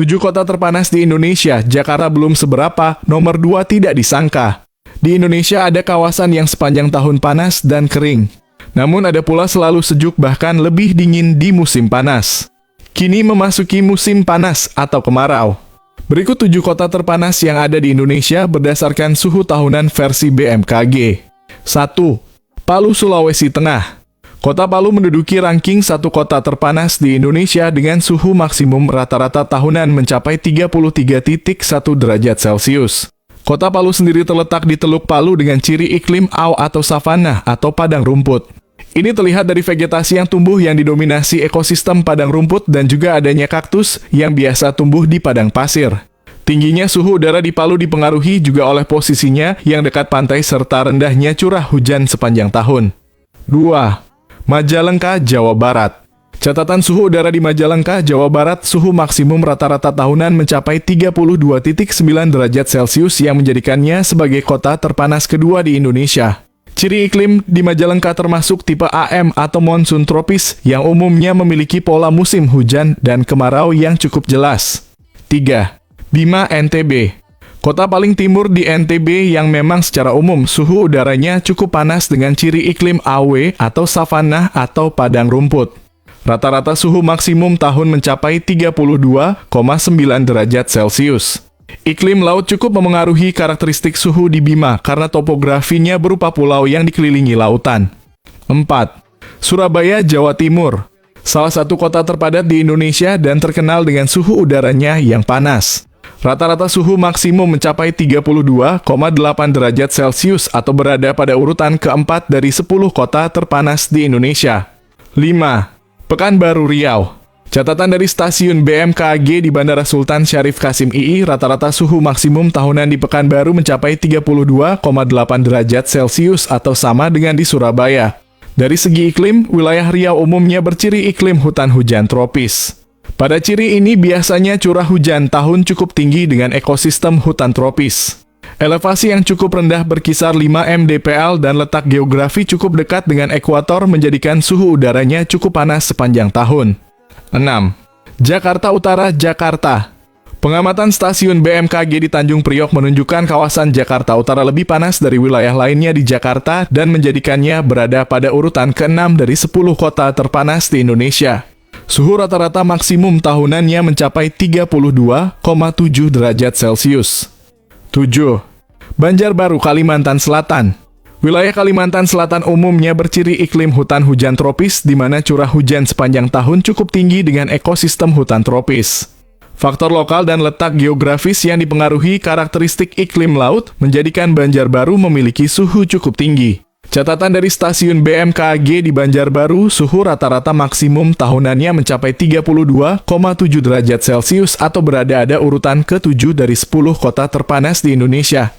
7 kota terpanas di Indonesia, Jakarta belum seberapa, nomor 2 tidak disangka. Di Indonesia ada kawasan yang sepanjang tahun panas dan kering. Namun ada pula selalu sejuk bahkan lebih dingin di musim panas. Kini memasuki musim panas atau kemarau. Berikut 7 kota terpanas yang ada di Indonesia berdasarkan suhu tahunan versi BMKG. 1. Palu, Sulawesi Tengah. Kota Palu menduduki ranking 1 kota terpanas di Indonesia dengan suhu maksimum rata-rata tahunan mencapai 33.1 derajat Celcius. Kota Palu sendiri terletak di Teluk Palu dengan ciri iklim aw atau savanah atau padang rumput. Ini terlihat dari vegetasi yang tumbuh yang didominasi ekosistem padang rumput dan juga adanya kaktus yang biasa tumbuh di padang pasir. Tingginya suhu udara di Palu dipengaruhi juga oleh posisinya yang dekat pantai serta rendahnya curah hujan sepanjang tahun. 2. Majalengka, Jawa Barat. Catatan suhu udara di Majalengka, Jawa Barat, suhu maksimum rata-rata tahunan mencapai 32.9 derajat Celcius yang menjadikannya sebagai kota terpanas kedua di Indonesia. Ciri iklim di Majalengka termasuk tipe AM atau monsun tropis yang umumnya memiliki pola musim hujan dan kemarau yang cukup jelas. 3. Bima, NTB. Kota paling timur di NTB yang memang secara umum suhu udaranya cukup panas dengan ciri iklim AW atau savanah atau padang rumput. Rata-rata suhu maksimum tahun mencapai 32,9 derajat Celcius. Iklim laut cukup memengaruhi karakteristik suhu di Bima karena topografinya berupa pulau yang dikelilingi lautan. 4. Surabaya, Jawa Timur. Salah satu kota terpadat di Indonesia dan terkenal dengan suhu udaranya yang panas. Rata-rata suhu maksimum mencapai 32,8 derajat Celcius atau berada pada urutan keempat dari 10 kota terpanas di Indonesia. 5. Pekanbaru, Riau. Catatan dari stasiun BMKG di Bandara Sultan Syarif Kasim II, rata-rata suhu maksimum tahunan di Pekanbaru mencapai 32,8 derajat Celcius atau sama dengan di Surabaya. Dari segi iklim, wilayah Riau umumnya berciri iklim hutan hujan tropis. Pada ciri ini biasanya curah hujan tahun cukup tinggi dengan ekosistem hutan tropis. Elevasi yang cukup rendah berkisar 5 mdpl dan letak geografi cukup dekat dengan ekuator menjadikan suhu udaranya cukup panas sepanjang tahun. 6. Jakarta Utara, Jakarta. Pengamatan stasiun BMKG di Tanjung Priok menunjukkan kawasan Jakarta Utara lebih panas dari wilayah lainnya di Jakarta dan menjadikannya berada pada urutan ke-6 dari 10 kota terpanas di Indonesia. Suhu rata-rata maksimum tahunannya mencapai 32,7 derajat Celcius. 7. Banjarbaru, Kalimantan Selatan. Wilayah Kalimantan Selatan umumnya berciri iklim hutan hujan tropis di mana curah hujan sepanjang tahun cukup tinggi dengan ekosistem hutan tropis. Faktor lokal dan letak geografis yang dipengaruhi karakteristik iklim laut menjadikan Banjarbaru memiliki suhu cukup tinggi. Catatan dari stasiun BMKG di Banjarbaru, suhu rata-rata maksimum tahunannya mencapai 32,7 derajat Celcius atau berada urutan ke-7 dari 10 kota terpanas di Indonesia.